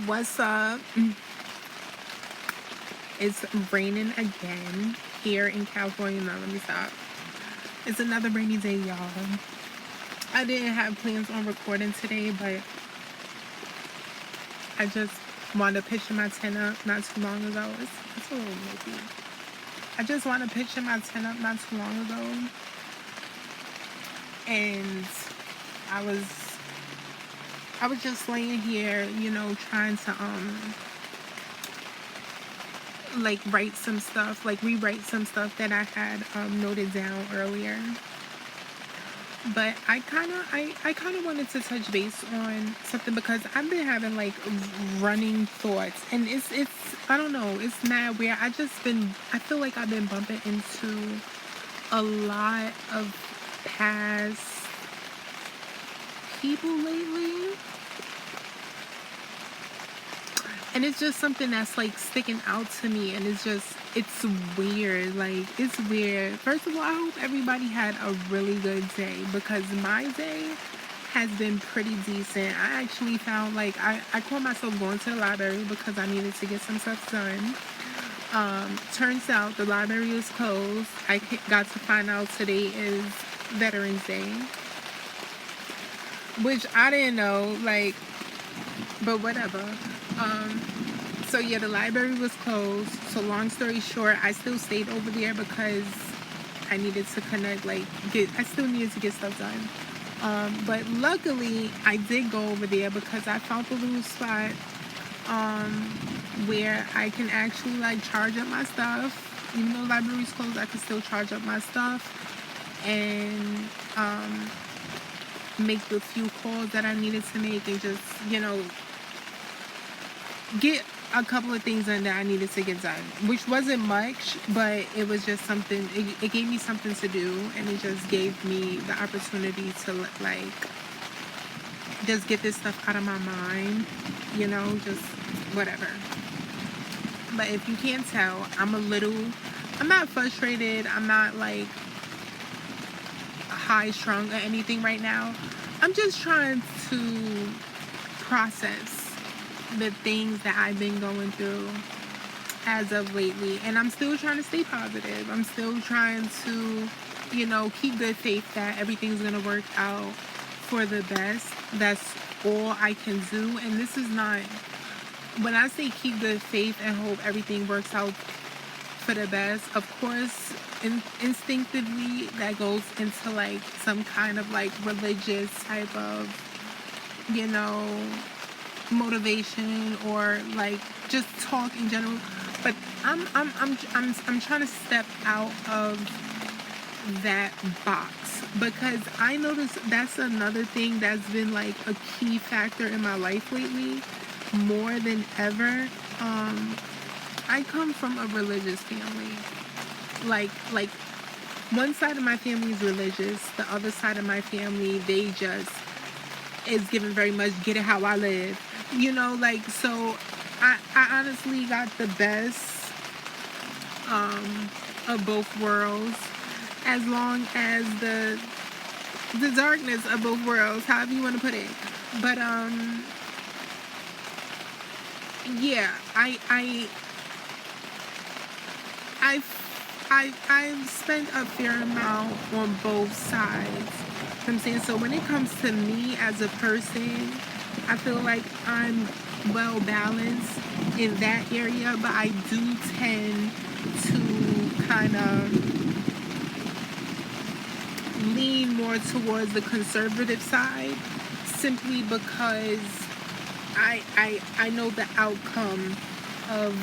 What's up? It's raining again here in California. No, let me stop. It's another rainy day, y'all. I didn't have plans on recording today, but I just wanted to picture my tent up not too long ago. It's a little nippy. I just wanted to picture my tent up not too long ago, and I was I was just laying here, trying to like write some stuff, like rewrite some stuff that I had noted down earlier. But I kind of wanted to touch base on something because I've been having like running thoughts, and it's I don't know, it's mad weird. I feel like I've been bumping into a lot of past people lately, and it's just something that's like sticking out to me, and it's weird. Like, it's weird. First of all, I hope everybody had a really good day, because my day has been pretty decent. I actually found, like, I caught myself going to the library because I needed to get some stuff done. Turns out the library is closed. I got to find out today is Veterans Day, which I didn't know, like, but whatever. Um, so yeah, the library was closed. So long story short, I still stayed over there because I needed to connect, like, I still needed to get stuff done. But luckily, I did go over there because I found a little spot um, where I can actually like charge up my stuff. Even though the library's closed, I can still charge up my stuff and make the few calls that I needed to make, and just, get a couple of things in that I needed to get done, which wasn't much, but it was just something. It gave me something to do, and it just gave me the opportunity to like just get this stuff out of my mind, just whatever. But if you can't tell, I'm not frustrated. I'm not like high strung or anything right now. I'm just trying to process the things that I've been going through as of lately, and I'm still trying to stay positive. I'm still trying to, keep good faith that everything's gonna work out for the best. That's all I can do. And this is not, when I say keep good faith and hope everything works out for the best, of course, instinctively that goes into like some kind of like religious type of, you know, motivation, or like just talk in general. But I'm trying to step out of that box, because I noticed that's another thing that's been like a key factor in my life lately, more than ever. I come from a religious family. Like one side of my family is religious, the other side of my family, they just is given very much get it how I live. Like, so I honestly got the best of both worlds, as long as the darkness of both worlds, however you want to put it. But yeah, I've spent a fair amount on both sides. You know what I'm saying? So when it comes to me as a person, I feel like I'm well balanced in that area, but I do tend to kind of lean more towards the conservative side, simply because I know the outcome of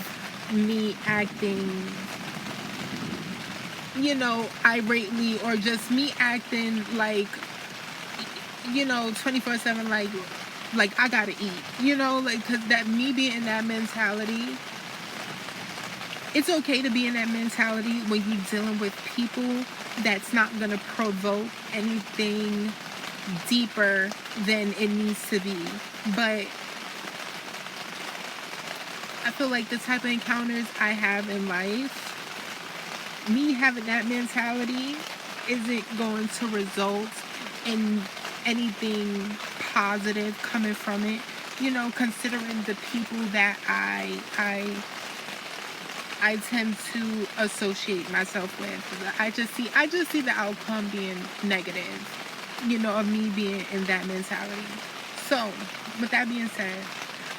me acting, irately, or just me acting like, 24/7, like I gotta eat, like, because that, me being in that mentality, it's okay to be in that mentality when you're dealing with people that's not gonna provoke anything deeper than it needs to be. But I feel like the type of encounters I have in life, me having that mentality isn't going to result in anything positive coming from it. considering the people that I tend to associate myself with. I just see the outcome being negative, of me being in that mentality. So, with that being said,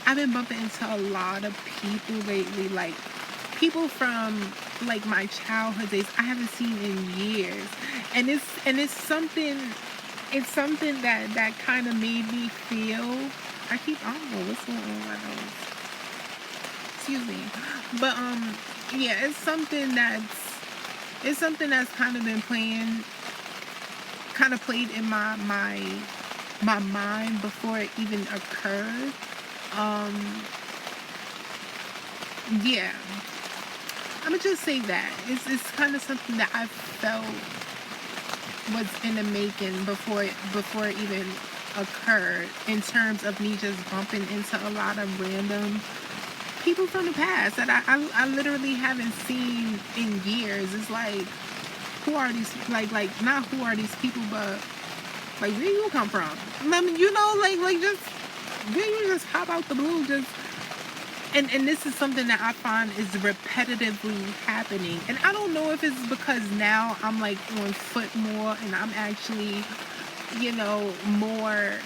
I've been bumping into a lot of people lately, like people from like my childhood days I haven't seen in years. And it's something that kind of made me feel. I don't know what's going on with my nose. Excuse me. But yeah, it's something that's kind of been played in my mind before it even occurred. Um yeah, I'm gonna just say that it's kind of something that I felt was in the making before it even occurred, in terms of me just bumping into a lot of random people from the past that I literally haven't seen in years. It's like, who are these, like not who are these people, but like, where you come from? I mean, like just where you just pop out the blue, just. And this is something that I find is repetitively happening. And I don't know if it's because now I'm like on foot more and I'm actually, more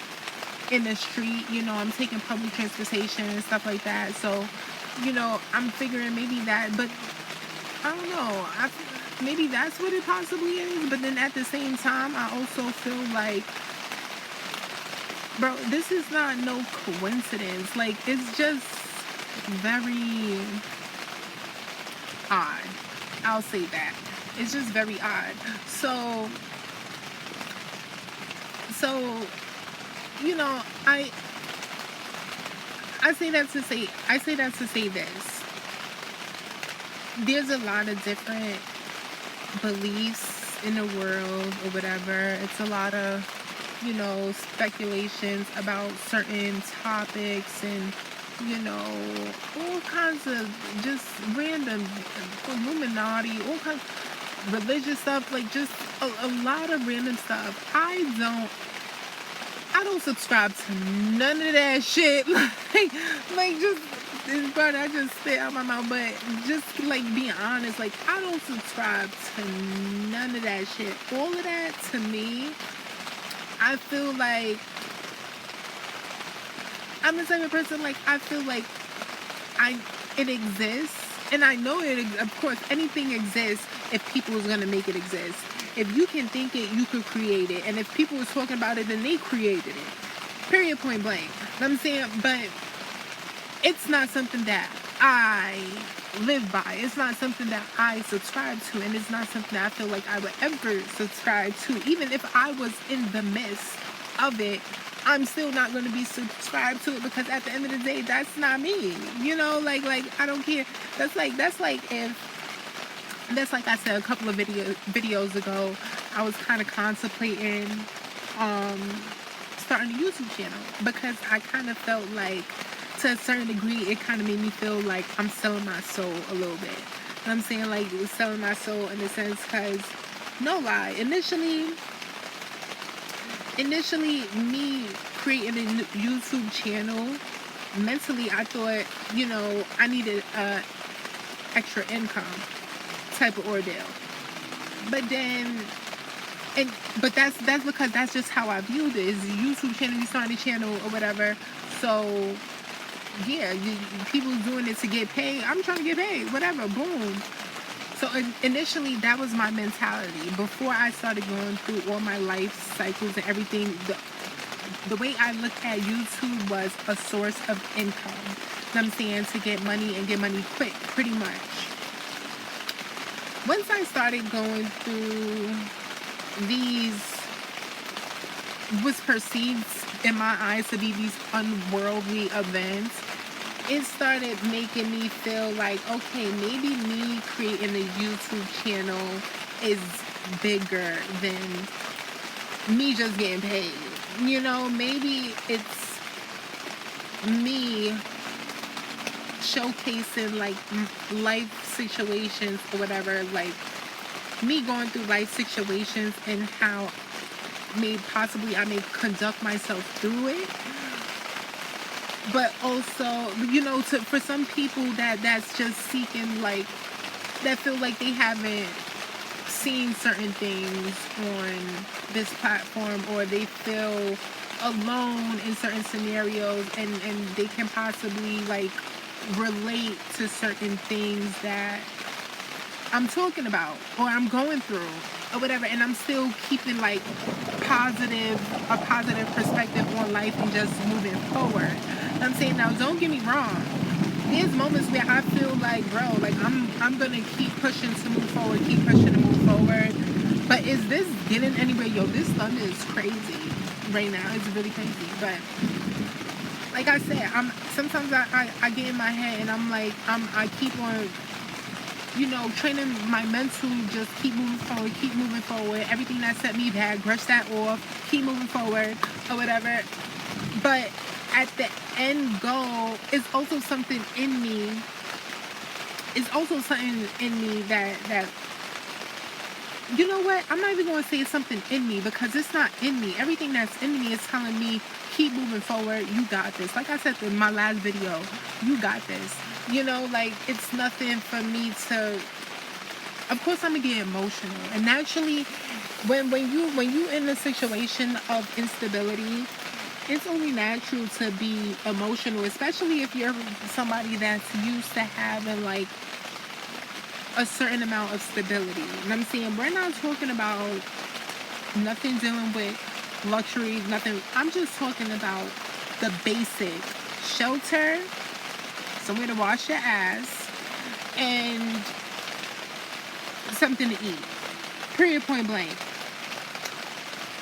in the street. I'm taking public transportation and stuff like that. So, I'm figuring maybe that, but I don't know. Maybe that's what it possibly is. But then at the same time, I also feel like, bro, this is not no coincidence. Like, it's just very odd. I'll say that. It's just very odd. So, you know, I say that to say this. There's a lot of different beliefs in the world or whatever. It's a lot of, speculations about certain topics, and all kinds of just random Illuminati, all kinds of religious stuff, like just a lot of random stuff. I don't subscribe to none of that shit. like just this part I just spit out my mouth, but just like being honest, like I don't subscribe to none of that shit. All of that, to me, I feel like I'm the type of person, like, I feel like it exists, and I know of course, anything exists if people is gonna make it exist. If you can think it, you could create it, and if people was talking about it, then they created it. Period, point blank. You know what I'm saying? But it's not something that I live by. It's not something that I subscribe to, and it's not something that I feel like I would ever subscribe to. Even if I was in the midst of it, I'm still not going to be subscribed to it, because at the end of the day, that's not me. Like I don't care. That's like I said a couple of videos ago, I was kind of contemplating starting a YouTube channel, because I kind of felt like, to a certain degree, it kind of made me feel like I'm selling my soul a little bit. You know what I'm saying? Like, selling my soul in a sense, because, no lie, initially me creating a YouTube channel, mentally I thought, I needed extra income type of ordeal. But then, but that's because that's just how I viewed it. Is a YouTube channel, you start a channel or whatever. So yeah, people doing it to get paid. I'm trying to get paid, whatever, boom. So initially, that was my mentality. Before I started going through all my life cycles and everything, the way I looked at YouTube was a source of income. You know what I'm saying? To get money, and get money quick, pretty much. Once I started going through these, was perceived in my eyes to be these unworldly events, it started making me feel like, okay, maybe me creating a YouTube channel is bigger than me just getting paid. Maybe it's me showcasing like life situations or whatever, like me going through life situations and how I may conduct myself through it. but also, for some people that's just seeking, like, that feel like they haven't seen certain things on this platform, or they feel alone in certain scenarios, and they can possibly, like, relate to certain things that I'm talking about or I'm going through or whatever, and I'm still keeping, like, a positive perspective on life and just moving forward. I'm saying, now, don't get me wrong. There's moments where I feel like, bro, like, I'm gonna keep pushing to move forward, keep pushing to move forward. But is this getting anywhere? Yo, this thunder is crazy right now. It's really crazy. But like I said, sometimes I get in my head and I'm like, I keep on, training my mental, just keep moving forward. Everything that set me back, brush that off, keep moving forward or whatever. But at the end goal, it's also something in me. It's also something in me that you know what? I'm not even going to say it's something in me, because it's not in me. Everything that's in me is telling me, keep moving forward. You got this. Like I said in my last video, you got this. Like, it's nothing for me to. Of course, I'm gonna get emotional, and naturally, when you in a situation of instability, it's only natural to be emotional, especially if you're somebody that's used to having, like, a certain amount of stability. And I'm saying, we're not talking about nothing dealing with luxury, nothing. I'm just talking about the basic shelter, somewhere to wash your ass, and something to eat. Period, point blank.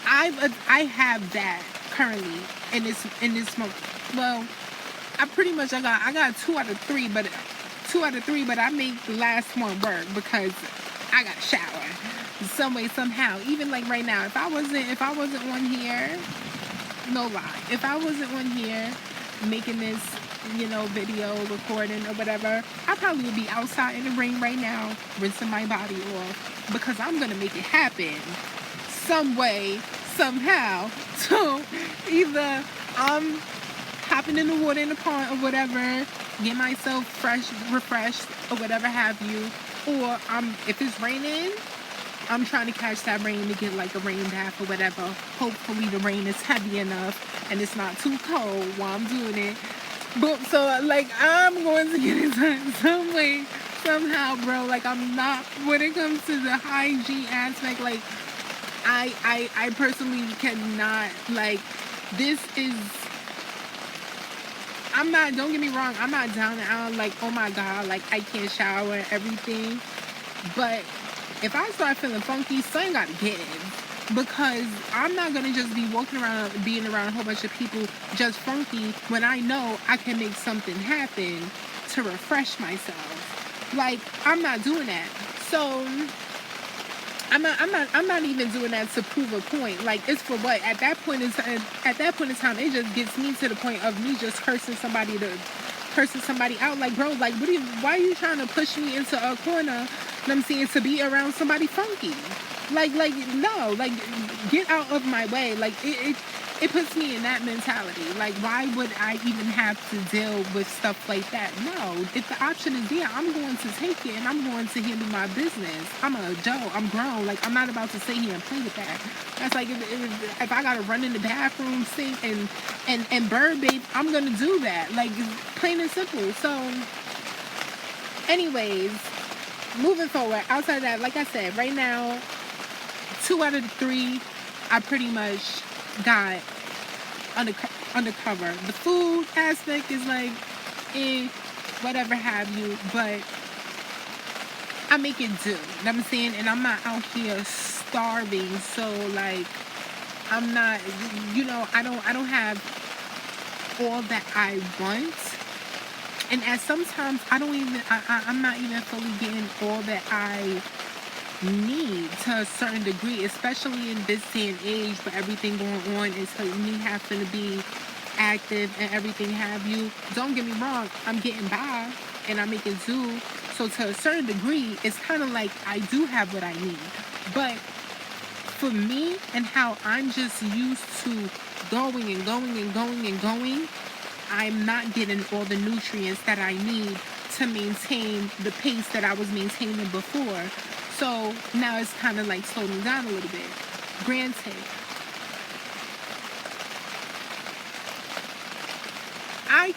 I have that currently in this month. Well, I got 2 out of 3, but I make the last one work because I got a shower some way, somehow. Even like right now, if I wasn't on here, no lie, if I wasn't on here making this, video recording or whatever, I probably would be outside in the rain right now, rinsing my body off, because I'm gonna make it happen some way, somehow. So either I'm hopping in the water in the pond or whatever, get myself refreshed or whatever have you, or if it's raining, I'm trying to catch that rain to get, like, a rain bath or whatever. Hopefully the rain is heavy enough and it's not too cold while I'm doing it. But so, like, I'm going to get into it some way, somehow, bro. Like, I'm not, when it comes to the hygiene aspect, like, I personally cannot, like, this is, don't get me wrong, I'm not down and out, like, oh my God, like, I can't shower and everything. But if I start feeling funky, something gotta give. Because I'm not gonna just be walking around, being around a whole bunch of people just funky, when I know I can make something happen to refresh myself. Like, I'm not doing that. So I'm not even doing that to prove a point. Like, it's for what? At that point in time, it just gets me to the point of me just cursing somebody out. Like, bro, like, why are you trying to push me into a corner? I'm saying, to be around somebody funky. Like, no, like, get out of my way. Like, it puts me in that mentality. Like, why would I even have to deal with stuff like that? No, if the option is there, I'm going to take it and I'm going to handle my business. I'm an adult. I'm grown. Like, I'm not about to sit here and play with that. That's like, if I gotta run in the bathroom, sink, and bird bath, I'm gonna do that. Like, plain and simple. So, anyways, moving forward, outside of that, like I said, right now, 2 out of 3, I pretty much got undercover. The food aspect is like, whatever have you, but I make it do. You know what I'm saying? And I'm not out here starving, so, like, I'm not, I don't have all that I want. And at sometimes I'm not even fully getting all that I need to a certain degree, especially in this day and age where everything going on is like me having to be active and everything have you. Don't get me wrong, I'm getting by and I make it do. So to a certain degree, it's kind of like I do have what I need. But for me and how I'm just used to going and going and going and going, I'm not getting all the nutrients that I need to maintain the pace that I was maintaining before. So now it's kind of like slowing me down a little bit. Granted, I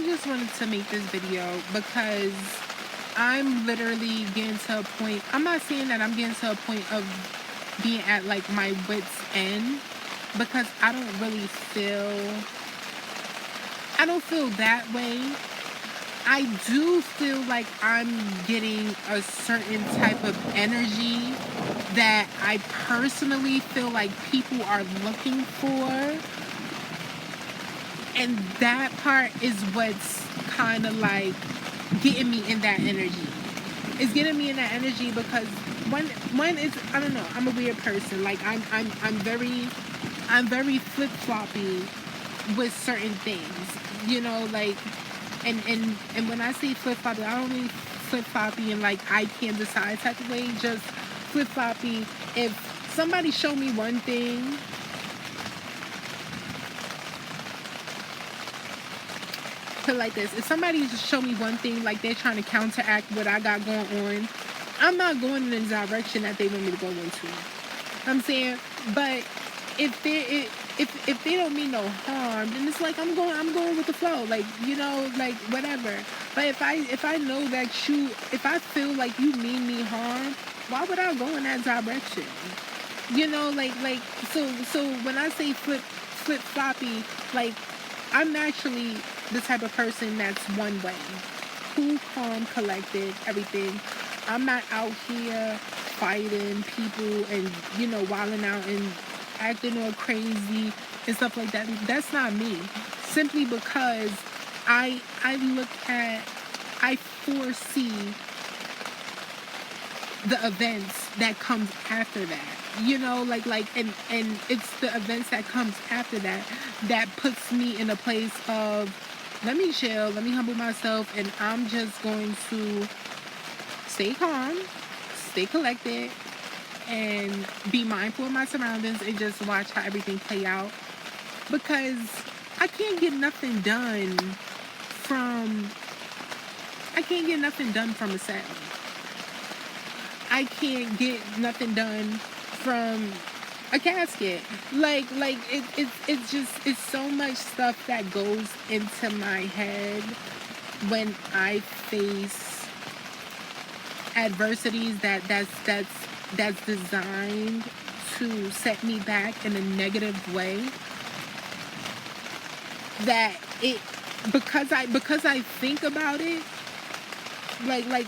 just wanted to make this video because I'm literally getting to a point. I'm not saying that I'm getting to a point of being at like my wit's end, because I don't feel that way. I do feel like I'm getting a certain type of energy that I personally feel like people are looking for. And that part is what's kind of like getting me in that energy. It's getting me in that energy because one is, I don't know, I'm a weird person. Like I'm very flip-floppy with certain things. You know, like and when I say flip-floppy, I don't mean flip-floppy and like I can't decide type of way, just flip-floppy. If somebody show me one thing, put it like this, if somebody just show me one thing, like they're trying to counteract what I got going on, I'm not going in the direction that they want me to go into. I'm saying, but if they don't mean no harm, then it's like I'm going with the flow, like, you know, like whatever. But if I know that if I feel like you mean me harm, why would I go in that direction? You know, like so when I say flip floppy, like I'm actually the type of person that's one way, cool, calm, collected, everything. I'm not out here fighting people and, you know, wilding out and acting all crazy and stuff like that. That's not me. Simply because I foresee the events that comes after that. You know, like and it's the events that comes after that that puts me in a place of, let me chill, let me humble myself, and I'm just going to stay calm, stay collected, and be mindful of my surroundings and just watch how everything play out. Because I can't get nothing done from a sale. I can't get nothing done from a casket. Like it's so much stuff that goes into my head when I face adversities that's designed to set me back in a negative way. That it because I think about it, like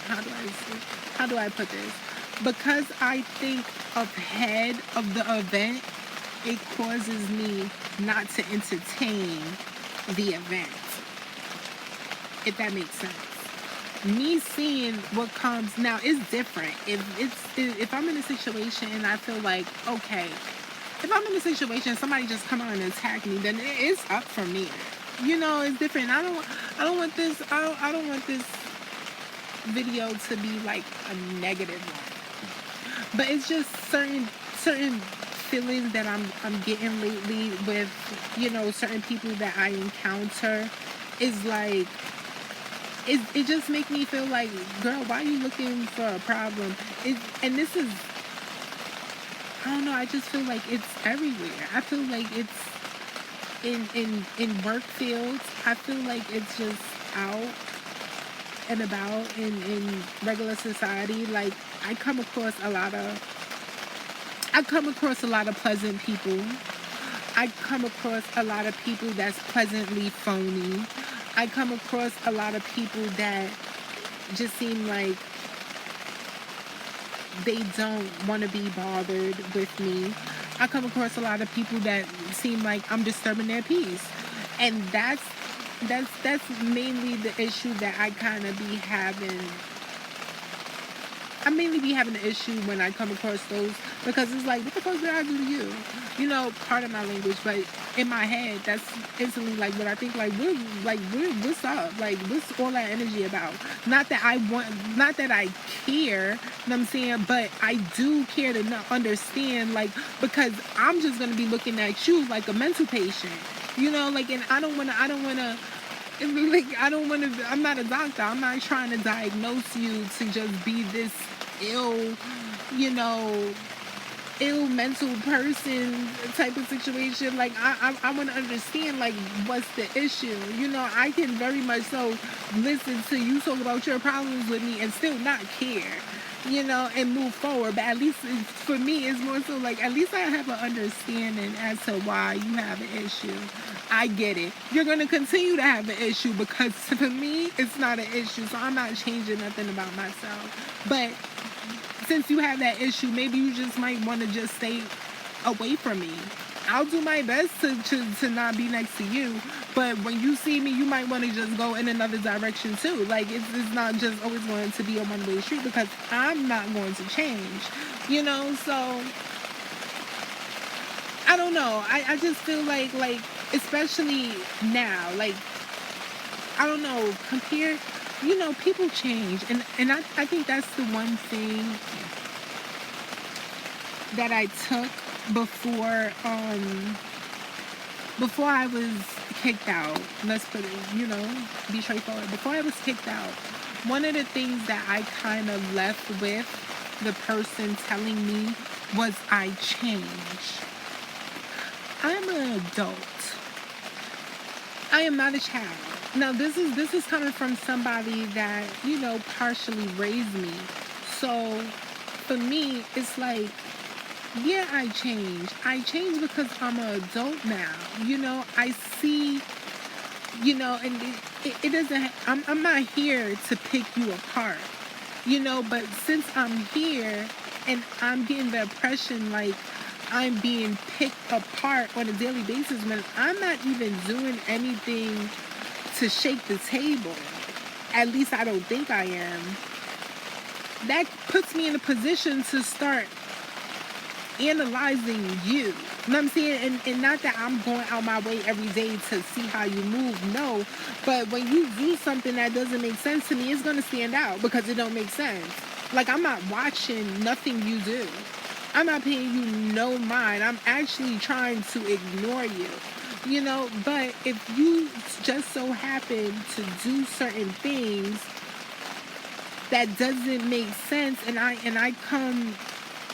how do I put this? Because I think ahead of the event, it causes me not to entertain the event. If that makes sense. Me seeing what comes now is different. If I'm in a situation and I feel like, okay, if I'm in a situation somebody just come out and attack me, then it's up from me. You know, it's different. I don't want this video to be like a negative one. But it's just certain feelings that I'm getting lately with, you know, certain people that I encounter is like it just makes me feel like, girl, why are you looking for a problem? And this is, I don't know, I just feel like it's everywhere. I feel like it's in work fields. I feel like it's just out and about in regular society. Like I come across a lot of pleasant people. I come across a lot of people that's pleasantly phony. I come across a lot of people that just seem like they don't want to be bothered with me. I come across a lot of people that seem like I'm disturbing their peace. And that's mainly the issue that I kind of be having I mainly be having an issue when I come across those, because it's like, what the fuck did I do to you? You know, part of my language, but in my head, that's instantly like what I think. What's up? Like, what's all that energy about? Not that I want, not that I care. You know what I'm saying? But I do care to not understand, like, because I'm just gonna be looking at you like a mental patient. You know, like, and I don't wanna. Like, I'm not a doctor. I'm not trying to diagnose you to just be this ill, you know, ill mental person type of situation. Like, I want to understand, like, what's the issue. You know, I can very much so listen to you talk about your problems with me and still not care, you know, and move forward. But at least for me, it's more so like, at least I have an understanding as to why you have an issue. I get it. You're going to continue to have an issue, because for me, it's not an issue. So I'm not changing nothing about myself. But since you have that issue, maybe you just might want to just stay away from me. I'll do my best to not be next to you, but when you see me, you might want to just go in another direction too. Like, it's not just always going to be a one-way street, because I'm not going to change, you know. So I don't know. I just feel like especially now, like, I don't know, compare, you know, people change, and I think that's the one thing that I took before I was kicked out. Let's put it, you know, be straightforward. Before I was kicked out, one of the things that I kind of left with the person telling me was, I changed. I'm an adult. I am not a child. Now, this is coming from somebody that, you know, partially raised me. So for me, it's like, yeah, I changed. I changed because I'm an adult now. You know, I see, you know, and it doesn't, I'm not here to pick you apart, you know, but since I'm here and I'm getting the impression like I'm being picked apart on a daily basis when I'm not even doing anything to shake the table. At least I don't think I am. That puts me in a position to start analyzing you. You know what I'm saying? And not that I'm going out my way every day to see how you move, no. But when you do something that doesn't make sense to me, it's going to stand out because it don't make sense. Like, I'm not watching nothing you do. I'm not paying you no mind. I'm actually trying to ignore you. You know, but if you just so happen to do certain things that doesn't make sense, and I come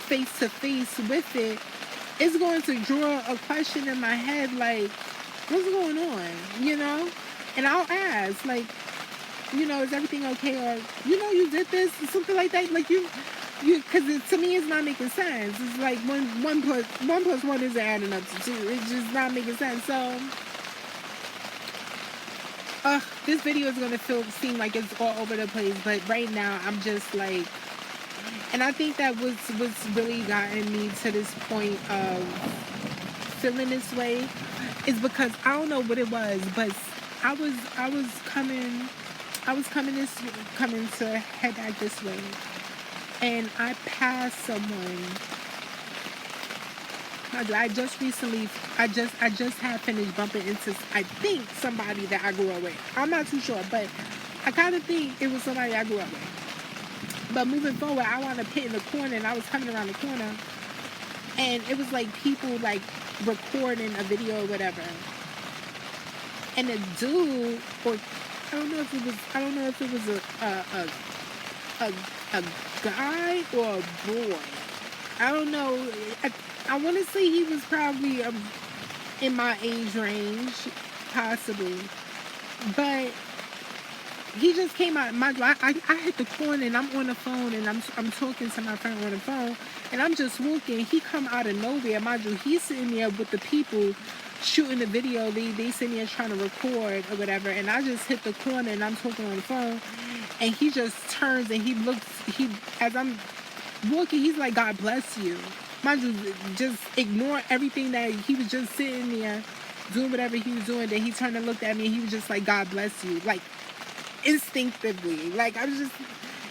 face to face with it, it's going to draw a question in my head like, what's going on? You know? And I'll ask, like, you know, is everything okay? Or, you know, you did this, something like that. Like, you, because to me, it's not making sense. It's like one plus one isn't adding up to 2. It's just not making sense. So, this video is gonna seem like it's all over the place, but right now I'm just like, and I think that what's really gotten me to this point of feeling this way is because I don't know what it was, but I was coming to head back this way, and I passed someone. I just had finished bumping into, I think, somebody that I grew up with. I'm not too sure, but I kind of think it was somebody I grew up with. But moving forward, I wound up hitting the corner, and I was coming around the corner, and it was like people like recording a video or whatever. And a dude, or I don't know if it was a guy or a boy. I don't know. I want to say he was probably in my age range, possibly. But he just came out my door. I hit the corner, and I'm on the phone, and I'm talking to my friend on the phone, and I'm just walking. He come out of nowhere, mind you. He's sitting there with the people shooting the video. They sitting there trying to record or whatever, and I just hit the corner, and I'm talking on the phone, and he just turns and he looks. As I'm walking, he's like, "God bless you." Mind you, just ignore everything that he was just sitting there doing whatever he was doing. Then he turned and looked at me, and he was just like, "God bless you," like instinctively. Like, I was just,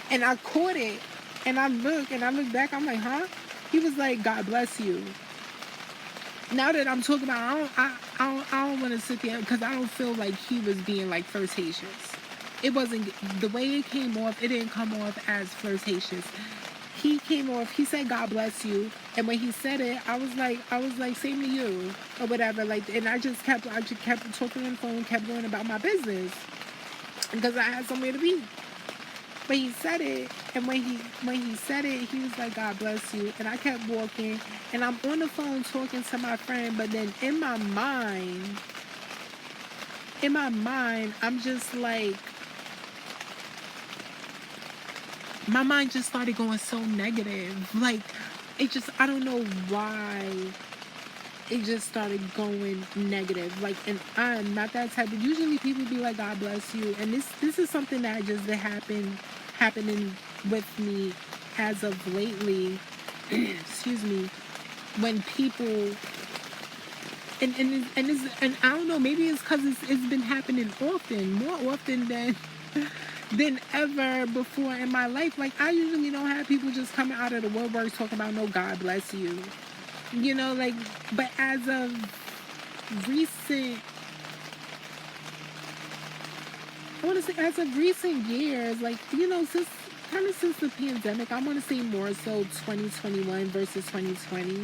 and I caught it, And I look back, I'm like, huh? He was like, God bless you. Now that I'm talking about, I don't want to sit there because I don't feel like he was being like flirtatious. It wasn't the way it came off. It didn't come off as flirtatious. He came off. He said, "God bless you," and when he said it, I was like, "Same to you," or whatever. Like, and I just kept talking on the phone, kept going about my business because I had somewhere to be. But he said it, and when he said it, he was like, "God bless you," and I kept walking, and I'm on the phone talking to my friend, but then in my mind, I'm just like, my mind just started going so negative. Like, it just, I don't know why it just started going negative. Like, and I'm not that type of, usually people be like, God bless you. And this is something that just been happening with me as of lately. Excuse me. When people, and I don't know, maybe it's because it's been happening often, more often than ever before in my life. Like, I usually don't have people just coming out of the woodwork talking about no God bless you. You know, like, but as of recent, I want to say as of recent years, like, you know, since the pandemic, I want to say more so 2021 versus 2020.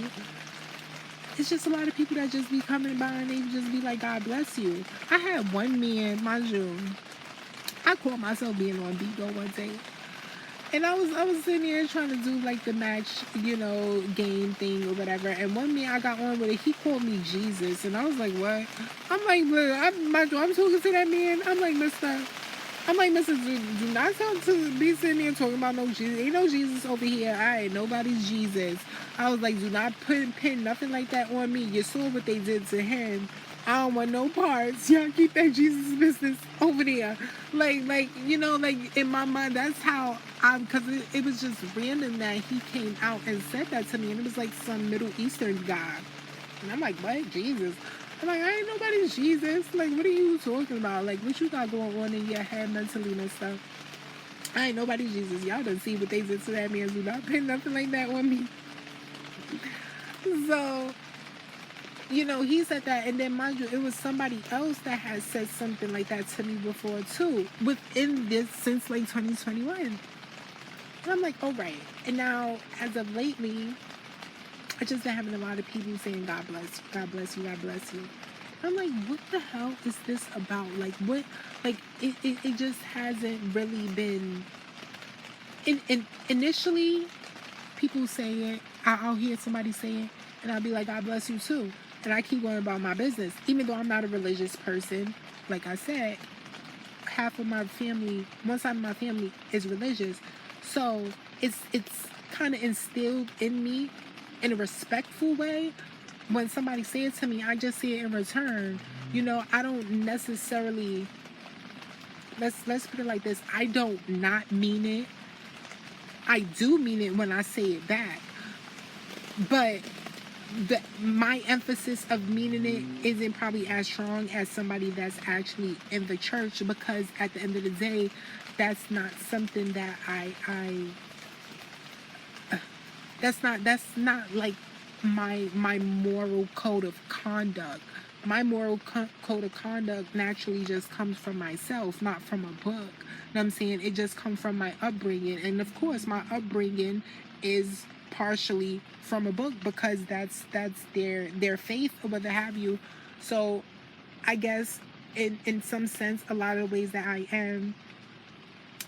It's just a lot of people that just be coming by and they just be like, God bless you. I had one man, mind you, I caught myself being on Bigo one day. And I was sitting there trying to do like the match, you know, game thing or whatever. And one man I got on with it, he called me Jesus. And I was like, what? I'm like, look, I'm talking to that man. I'm like, Mister, do not tell to be sitting there talking about no Jesus. Ain't no Jesus over here. All right, nobody's Jesus. I was like, do not pin nothing like that on me. You saw what they did to him. I don't want no parts. Y'all keep that Jesus business over there. Like, you know, like in my mind, that's how because it was just random that he came out and said that to me. And it was like some Middle Eastern guy. And I'm like, what? Jesus? I'm like, I ain't nobody's Jesus. Like, what are you talking about? Like, what you got going on in your head mentally and stuff? I ain't nobody's Jesus. Y'all done see what they did to that man. Do not pin nothing like that on me. So, you know, he said that, and then mind you, it was somebody else that had said something like that to me before too, within this since like 2021. And I'm like, all right. And now, as of lately, I just been having a lot of people saying, God bless you, God bless you, God bless you. I'm like, what the hell is this about? Like, what? Like, it just hasn't really been. Initially, people say it, I'll hear somebody say it, and I'll be like, God bless you too. And I keep going about my business. Even though I'm not a religious person, like I said, half of my family, one side of my family is religious. So it's kind of instilled in me in a respectful way. When somebody says it to me, I just say it in return. You know, I don't necessarily, let's put it like this, I don't not mean it. I do mean it when I say it back. But my emphasis of meaning it isn't probably as strong as somebody that's actually in the church, because at the end of the day, that's not something that that's not like my moral code of conduct. My moral code of conduct naturally just comes from myself, not from a book. You know what I'm saying? It just comes from my upbringing. And of course, my upbringing is partially from a book, because that's their faith or what have you. So I guess in some sense, a lot of the ways that I am,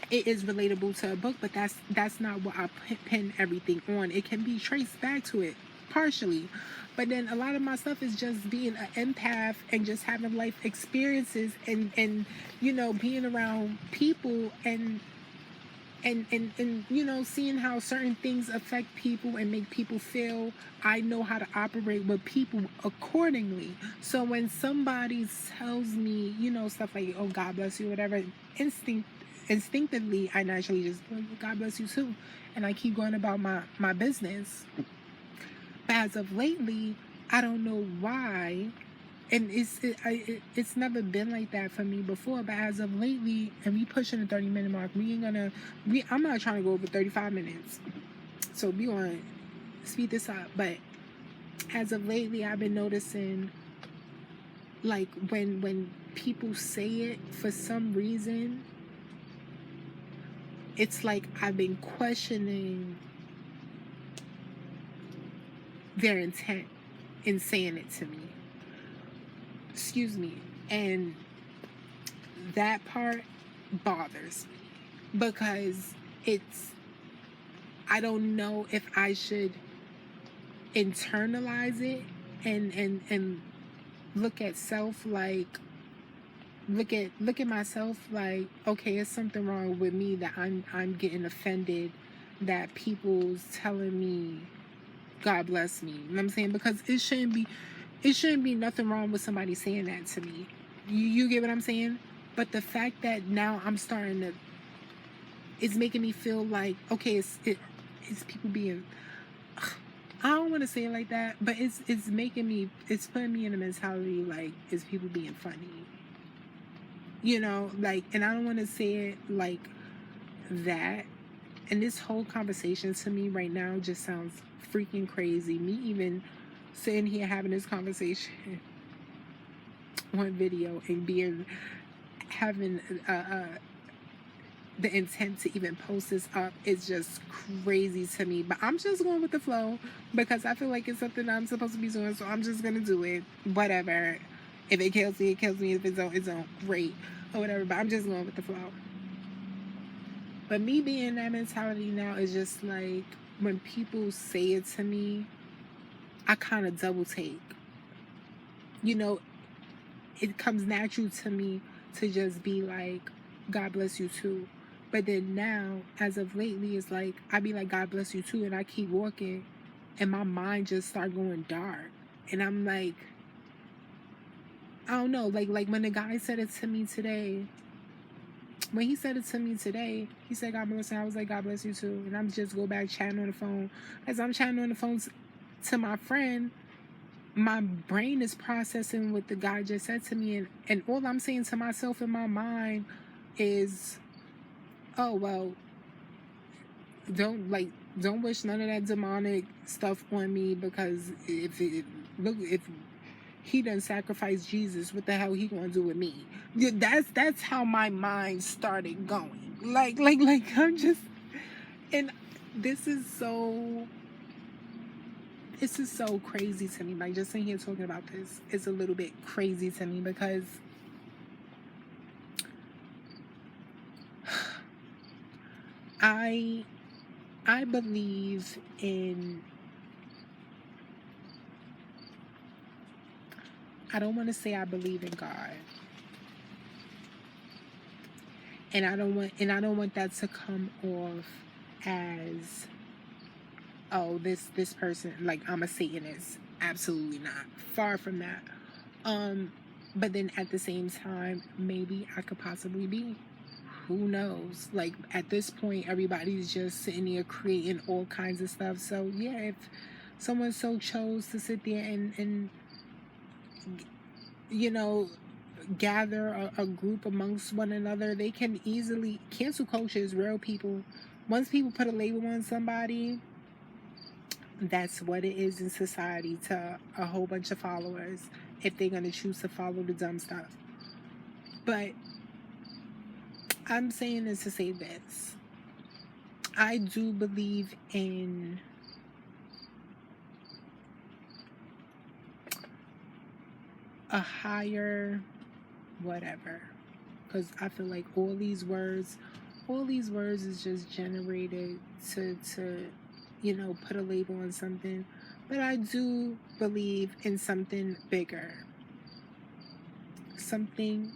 it is relatable to a book, but that's not what I pin everything on. It can be traced back to it partially, but then a lot of my stuff is just being an empath and just having life experiences, and you know, being around people and you know, seeing how certain things affect people and make people feel. I know how to operate with people accordingly. So when somebody tells me, you know, stuff like, oh, God bless you, whatever, instinctively I naturally just, oh, God bless you too, and I keep going about my business. But as of lately, I don't know why, and it's never been like that for me before. But as of lately, and we pushing the 30-minute mark, I'm not trying to go over 35 minutes, so we gonna speed this up. But as of lately, I've been noticing, like, when people say it, for some reason it's like I've been questioning their intent in saying it to me. Excuse me. And that part bothers me because I don't know if I should internalize it and look at self like look at myself like, okay, it's something wrong with me that I'm getting offended that people's telling me God bless me. You know what I'm saying? Because it shouldn't be nothing wrong with somebody saying that to me. You get what I'm saying? But the fact that now I'm starting to, it's making me feel like, okay, it's people being, I don't want to say it like that, but it's putting me in a mentality like, it's people being funny. You know, like, and I don't want to say it like that. And this whole conversation to me right now just sounds freaking crazy. Me even sitting here having this conversation on video and having the intent to even post this up is just crazy to me. But I'm just going with the flow because I feel like it's something I'm supposed to be doing, so I'm just gonna do it. Whatever. If it kills me, it kills me. If it don't, it don't. Great. Or whatever. But I'm just going with the flow. But me being in that mentality now is just like, when people say it to me, I kind of double take. You know, it comes natural to me to just be like, God bless you too. But then now, as of lately, it's like, I be like, God bless you too. And I keep walking and my mind just start going dark. And I'm like, I don't know, like when the guy said it to me today, when he said it to me today, he said, God bless you. I was like, God bless you too. And I'm just go back chatting on the phone. As I'm chatting on the phone to my friend, my brain is processing what the guy just said to me. And all I'm saying to myself in my mind is, oh, well, don't wish none of that demonic stuff on me, because if he done sacrificed Jesus, what the hell he gonna do with me? That's how my mind started going. Like I'm just, and this is so crazy to me. Like, just sitting here talking about this is a little bit crazy to me because I believe in, I don't want to say I believe in God. And I don't want that to come off as, oh, this person, like, I'm a Satanist. Absolutely not. Far from that. But then at the same time, maybe I could possibly be. Who knows? Like, at this point, everybody's just sitting there creating all kinds of stuff. So yeah, if someone so chose to sit there and you know, gather a group amongst one another, they can easily cancel culture is real, people. Once people put a label on somebody, that's what it is in society, to a whole bunch of followers, if they're going to choose to follow the dumb stuff. But I'm saying this to say this. I do believe in a higher whatever, because I feel like all these words is just generated to you know, put a label on something. But I do believe in something bigger, something,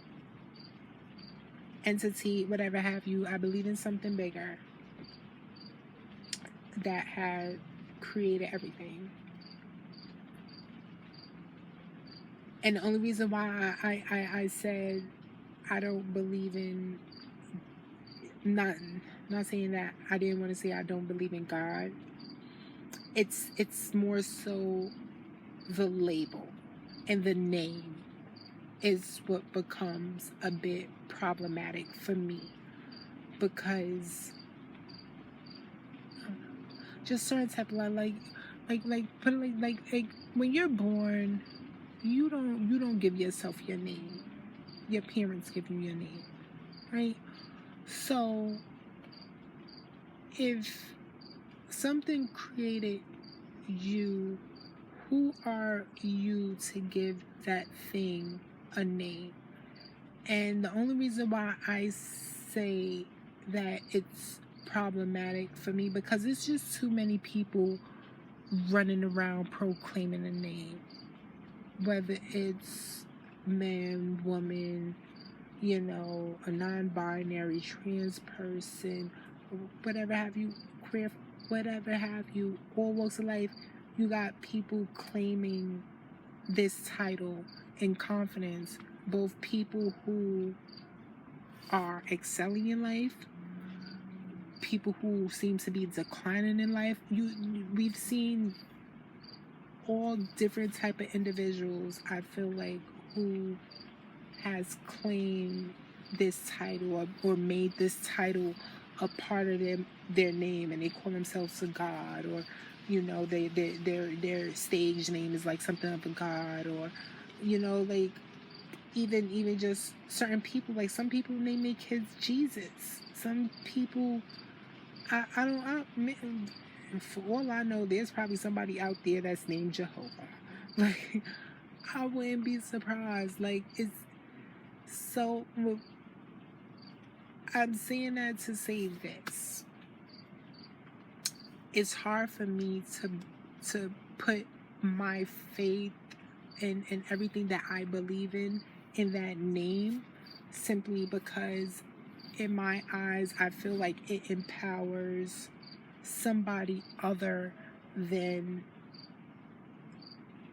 entity, whatever have you. I believe in something bigger that had created everything. And the only reason why I said I don't believe in, not saying that I didn't want to say I don't believe in God. It's more so the label. and the name is what becomes a bit problematic for me, because just certain type of put it like when you're born, you don't give yourself your name. Your parents give you your name, right? So if something created you, who are you to give that thing a name? And the only reason why I say that it's problematic for me, because it's just too many people running around proclaiming a name, whether it's man, woman, a non-binary, trans person, whatever have you, queer, whatever have you, all walks of life. You got people claiming this title in confidence, both people who are excelling in life, people who seem to be declining in life. We've seen all different type of individuals, I feel like, who has claimed this title, or made this title a part of their name, and they call themselves a god, or their stage name is like something of a god, or like even just certain people, like some people name their kids Jesus. Some people, for all I know, there's probably somebody out there that's named Jehovah. Like, I wouldn't be surprised. Like, it's so. I'm saying that to say this. It's hard for me to put my faith and everything that I believe in that name, simply because in my eyes I feel like it empowers somebody other than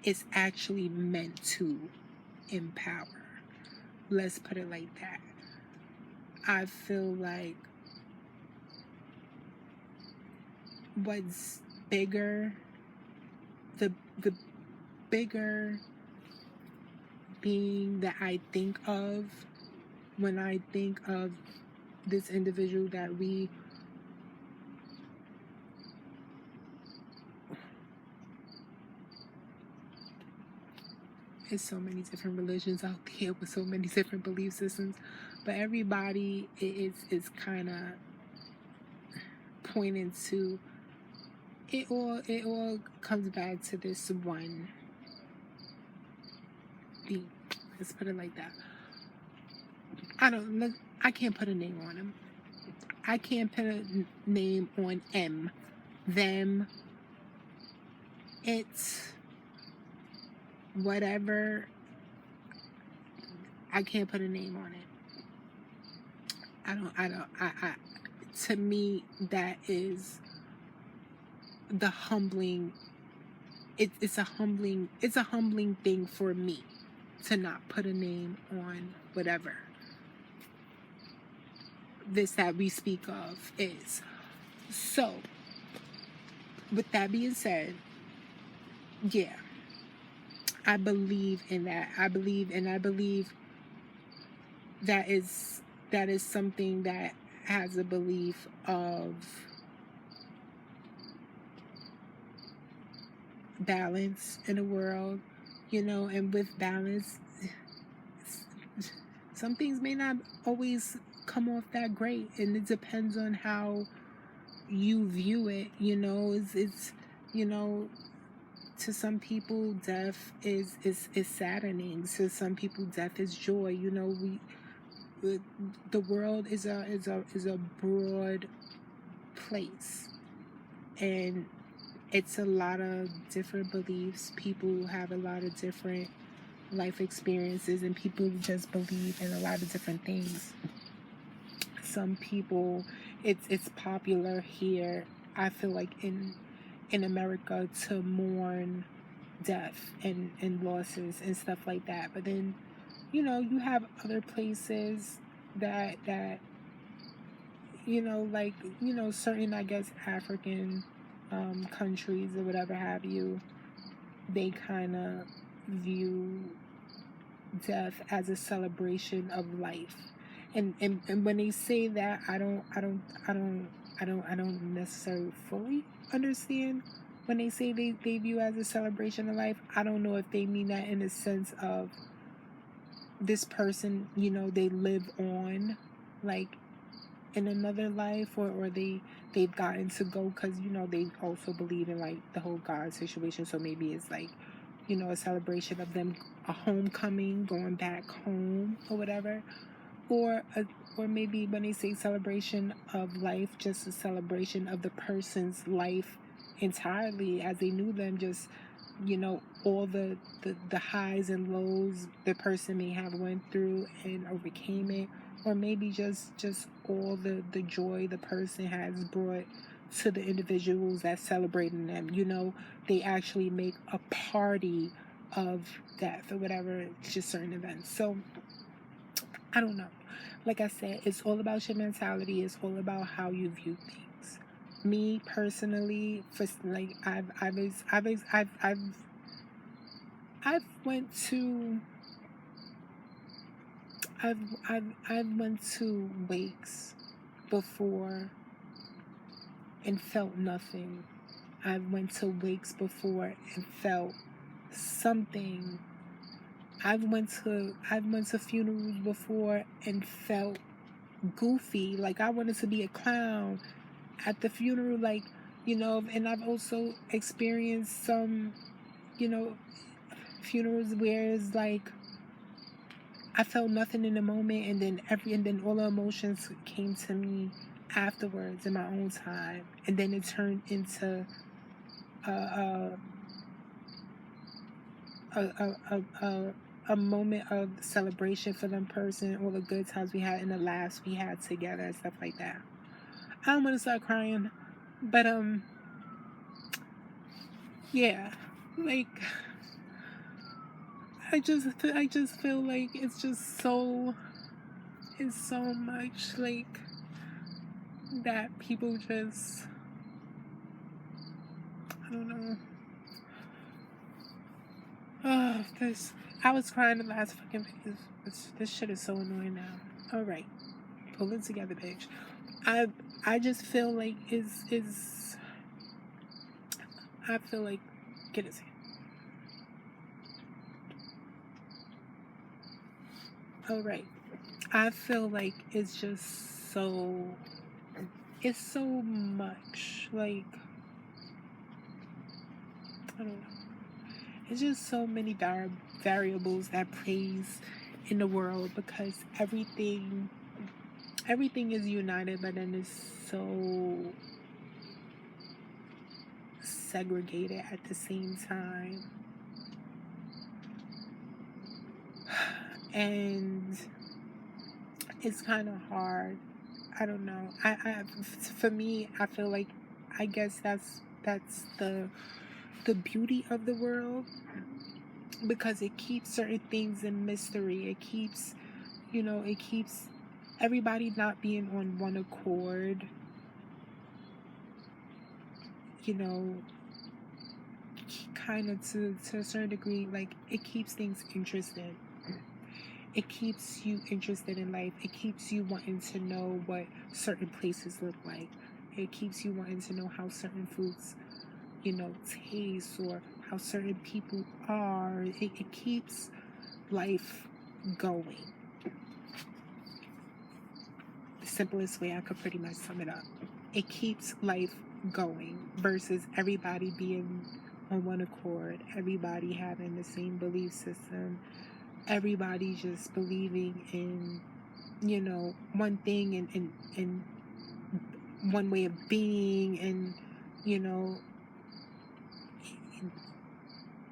it's actually meant to empower. Let's put it like that. I feel like what's bigger, the bigger being that I think of when I think of this individual that there's so many different religions out there with so many different belief systems, but everybody is kind of pointing to it all comes back to this one thing. Let's put it like that. I can't put a name on him. I can't put a name on them, it's whatever. I can't put a name on it. To me, that is the humbling. It's a humbling thing for me to not put a name on whatever this that we speak of is. So, with that being said, yeah, I believe in that. I believe that is something that has a belief of balance in the world, and with balance, some things may not always come off that great, and it depends on how you view it. It's to some people death is saddening. To some people death is joy. The world is a broad place, and it's a lot of different beliefs. People have a lot of different life experiences, and people just believe in a lot of different things. Some people, it's popular here, I feel like, in America, to mourn death and losses and stuff like that. But then, you have other places that certain, I guess, African countries or whatever have you, they kind of, view death as a celebration of life. And when they say that, I don't necessarily fully understand when they say they view as a celebration of life. I don't know if they mean that in the sense of this person, they live on, like, in another life, or they've gotten to go, because they also believe in, like, the whole God situation. So maybe it's like, a celebration of them, a homecoming, going back home or whatever, or maybe when they say celebration of life, just a celebration of the person's life entirely as they knew them, just all the highs and lows the person may have went through and overcame it, or maybe just all the joy the person has brought to the individuals that celebrating them. They actually make a party of death or whatever, just certain events. So I don't know. Like I said, it's all about your mentality. It's all about how you view things. Me personally, for like I've went to I've went to wakes before and felt nothing. I've went to wakes before and felt something. I've went to funerals before and felt goofy, like I wanted to be a clown at the funeral, like, and I've also experienced some, funerals where it's like I felt nothing in the moment, and then all the emotions came to me afterwards in my own time, and then it turned into a a a a, a, a moment of celebration for them person, all the good times we had and the laughs we had together and stuff like that. I don't want to start crying, but yeah, like I just feel like it's so much like that people just, I don't know. Oh, I was crying the last fucking video. This shit is so annoying now. All right, pull it together, bitch. I just feel like I feel like, get it. All right, I feel like it's just it's so much, like, I don't know. It's just so many variables that plays in the world, because everything is united, but then it's so segregated at the same time. And it's kind of hard. I don't know. For me, I feel like, I guess that's the beauty of the world, because it keeps certain things in mystery. It keeps everybody not being on one accord, kind of to a certain degree. Like, it keeps things interesting. It keeps you interested in life. It keeps you wanting to know what certain places look like. It keeps you wanting to know how certain foods, taste, or how certain people are. It keeps life going. The simplest way I could pretty much sum it up. It keeps life going, versus everybody being on one accord, everybody having the same belief system, everybody just believing in, one thing, and one way of being, and,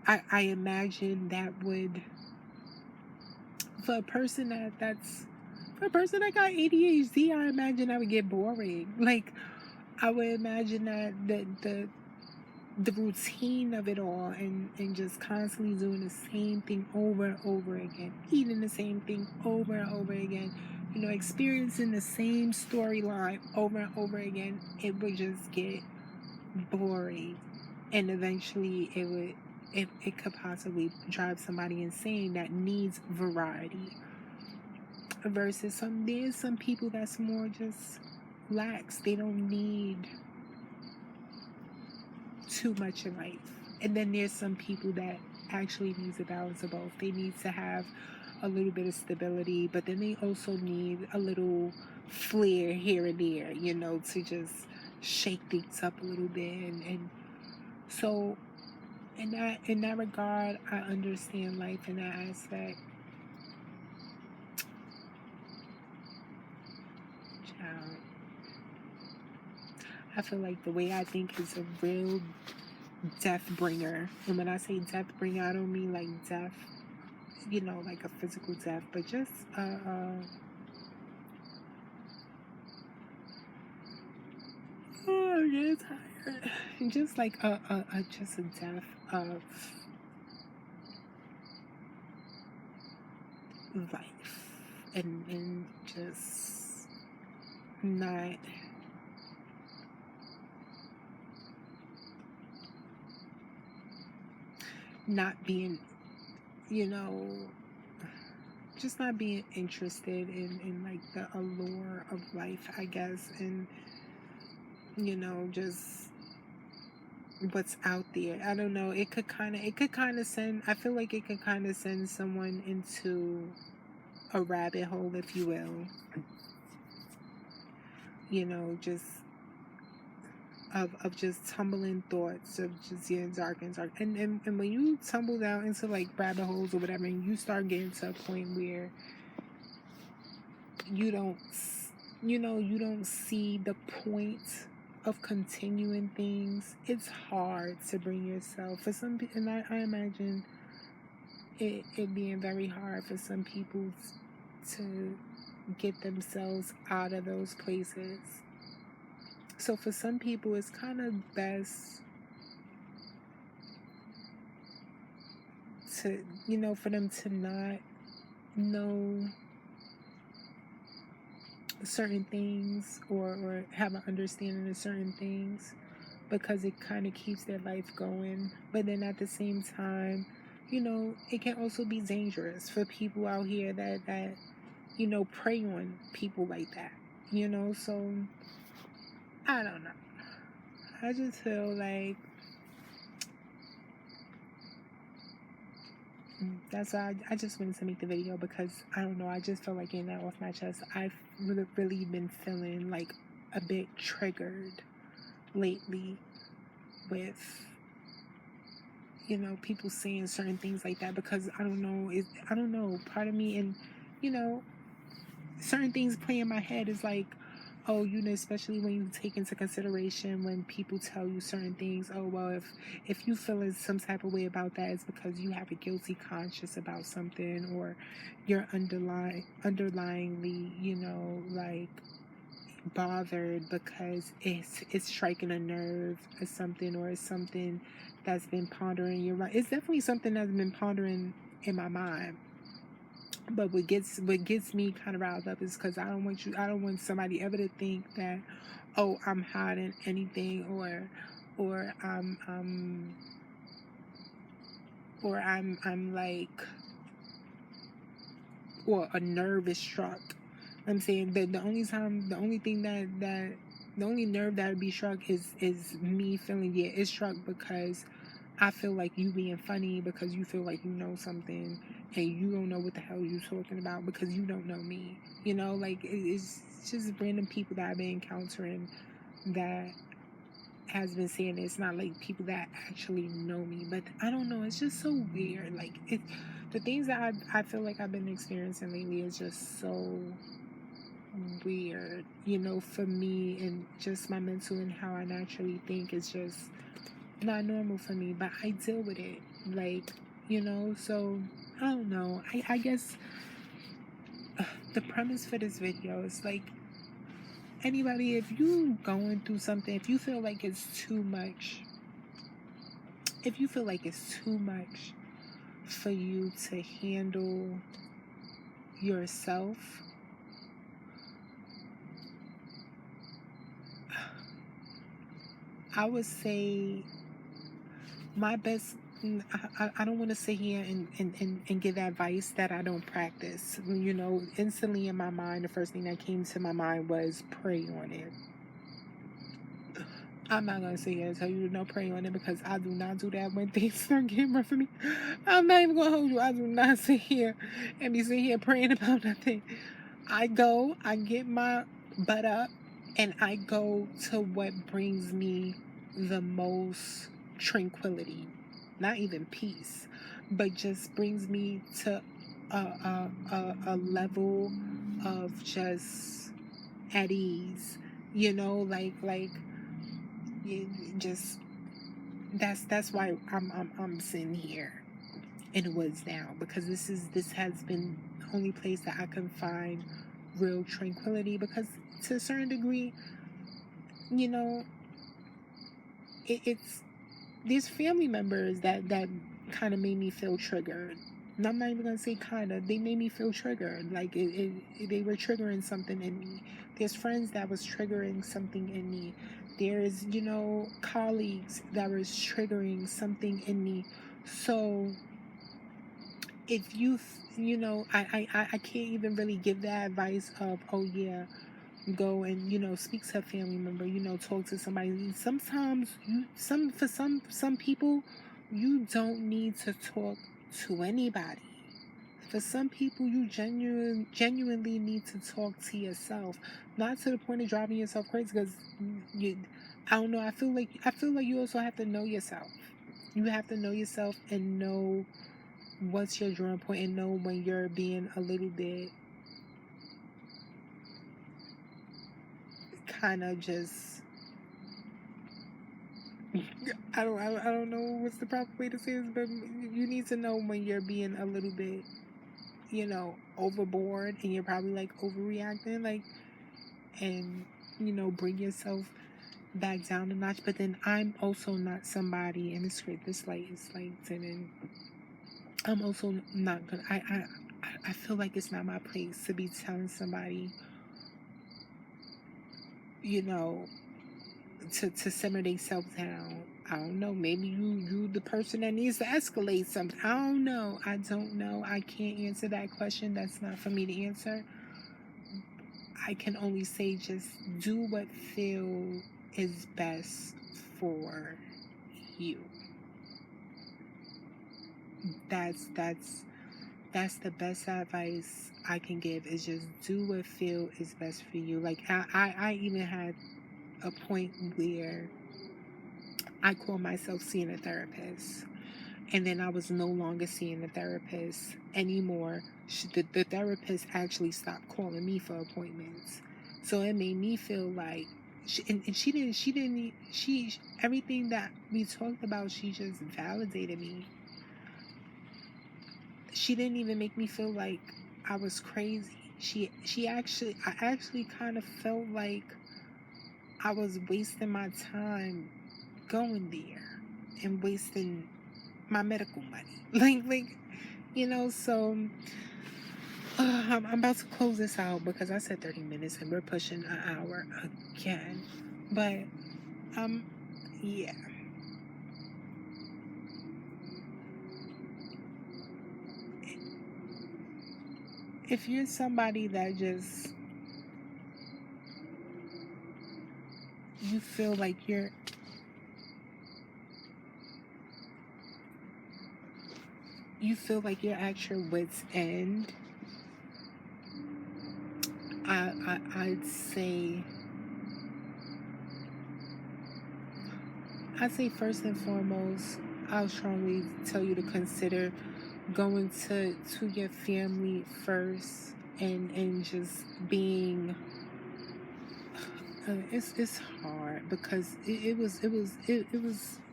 I imagine that would, for a person that got ADHD, I imagine that would get boring. Like, I would imagine that the routine of it all, and just constantly doing the same thing over and over again, eating the same thing over and over again, experiencing the same storyline over and over again, it would just get boring, and eventually it could possibly drive somebody insane that needs variety. Versus there's some people that's more just lax. They don't need too much in life. And then there's some people that actually needs a balance of both. They need to have a little bit of stability, but then they also need a little flair here and there, to just shake things up a little bit. And so in that regard, I understand life in that aspect. Child, I feel like the way I think is a real death bringer. And when I say death bringer, I don't mean like death, like a physical death, but just oh, I'm getting tired. Just like just a death of life, and just not being, just not being interested in like the allure of life, I guess, and just what's out there. I don't know. It could kind of send. I feel like it could kind of send someone into a rabbit hole, if you will. Just of just tumbling thoughts of just getting dark and dark. And when you tumble down into like rabbit holes or whatever, and you start getting to a point where you don't see the point of continuing things, it's hard to bring yourself for some people. And I imagine it being very hard for some people to get themselves out of those places. So for some people, it's kind of best to, for them to not know certain things or have an understanding of certain things, because it kind of keeps their life going. But then at the same time, it can also be dangerous for people out here that prey on people like that, so I don't know. I just feel like that's why I just wanted to make the video, because I don't know, I just felt like getting that off my chest. I've really been feeling like a bit triggered lately with people saying certain things like that, because I don't know, part of me, and certain things play in my head is like, oh, especially when you take into consideration when people tell you certain things. Oh, well, if you feel some type of way about that, it's because you have a guilty conscience about something, or you're underlyingly, like bothered because it's striking a nerve or something, or it's something that's been pondering your mind. It's definitely something that's been pondering in my mind. But what gets me kind of riled up is because I don't want somebody ever to think that, oh, I'm hiding anything, or I'm like, or a nerve is struck. I'm saying that the only nerve that would be struck is me feeling, yeah, it's struck because I feel like you being funny, because you feel like you know something and you don't know what the hell you're talking about because you don't know me. Like it's just random people that I've been encountering that has been saying it's not like people that actually know me. But I don't know, it's just so weird. Like the things that I feel like I've been experiencing lately is just so weird, for me, and just my mental and how I naturally think is just not normal for me, but I deal with it, like, so I don't know. I guess the premise for this video is like, anybody, if you going through something, if you feel like it's too much for you to handle yourself, I would say my best I don't want to sit here and give advice that I don't practice. You know, instantly in my mind, the first thing that came to my mind was pray on it. I'm not gonna sit here and tell you to no pray on it, because I do not do that when things start getting rough for me. I'm not even gonna hold you. I do not sit here and be sitting here praying about nothing. I go, I get my butt up, and I go to what brings me the most tranquility. Not even peace, but just brings me to a level of just at ease. You know, like it just that's why I'm sitting here in the woods now, because this has been the only place that I can find real tranquility, because to a certain degree, you know, it's these family members that kind of made me feel triggered. And I'm not even gonna say kind of. They made me feel triggered. Like they were triggering something in me. There's friends that was triggering something in me. There's, you know, colleagues that was triggering something in me. So if you know, I can't even really give that advice of, oh yeah, go and, you know, speak to a family member, you know, talk to somebody. Sometimes for some people, you don't need to talk to anybody. For some people, you genuinely need to talk to yourself, not to the point of driving yourself crazy, because you, I don't know, I feel like you also have to know yourself. You have to know yourself and know what's your drawing point, and know when you're being a little bit kind of just I don't know what's the proper way to say this, but you need to know when you're being a little bit, you know, overboard, and you're probably like overreacting, like, and, you know, bring yourself back down a notch. But then I'm also not somebody, and it's great, this light is like dimming. I'm also not gonna I feel like it's not my place to be telling somebody, you know, to simmer themselves down. I don't know. Maybe you the person that needs to escalate something. I don't know. I don't know. I can't answer that question. That's not for me to answer. I can only say just do what feel is best for you. That's that's the best advice I can give, is just do what feel is best for you. Like I even had a point where I called myself seeing a therapist, and then I was no longer seeing the therapist anymore. The therapist actually stopped calling me for appointments, so it made me feel like and she everything that we talked about, she just validated me. She didn't even make me feel like I was crazy. I actually kind of felt like I was wasting my time going there and wasting my medical money. Like, you know, so I'm about to close this out, because I said 30 minutes and we're pushing an hour again. But, um, yeah. If you're somebody that just, you feel like you're at your wit's end, I'd say first and foremost, I'll strongly tell you to consider going to your family first, and just being it's hard, because it was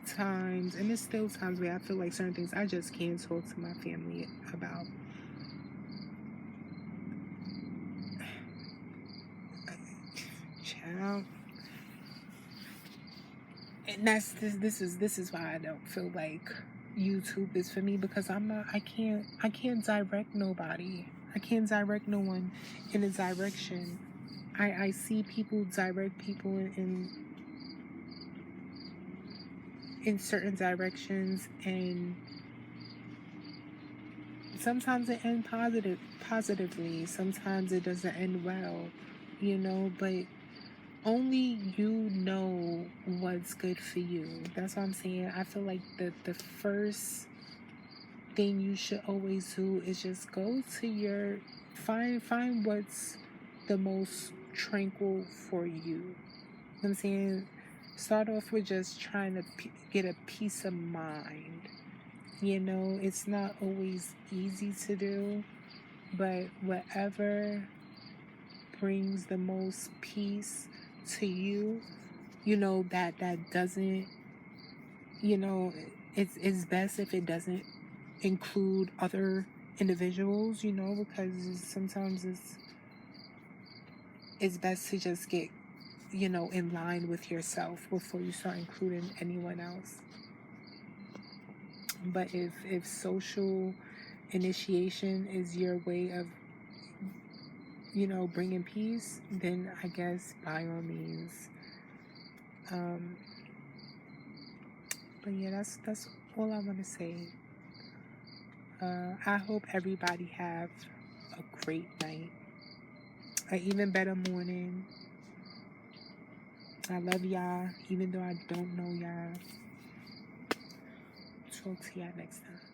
times, and it's still times where I feel like certain things I just can't talk to my family about. Child. And this is why I don't feel like YouTube is for me, because I can't direct nobody. I can't direct no one in a direction. I see people direct people in certain directions, and sometimes it ends positively, sometimes it doesn't end well, but only you know what's good for you. That's what I'm saying. I feel like the first thing you should always do is just go to your find what's the most tranquil for you. You know what I'm saying? Start off with just trying to get a peace of mind. It's not always easy to do, but whatever brings the most peace to you, that doesn't, you know, it's best if it doesn't include other individuals, because sometimes it's best to just get, in line with yourself before you start including anyone else. But if social initiation is your way of, bringing peace, then I guess by all means. But yeah, that's all I want to say. I hope everybody have a great night, an even better morning. I love y'all, even though I don't know y'all. Talk to y'all next time.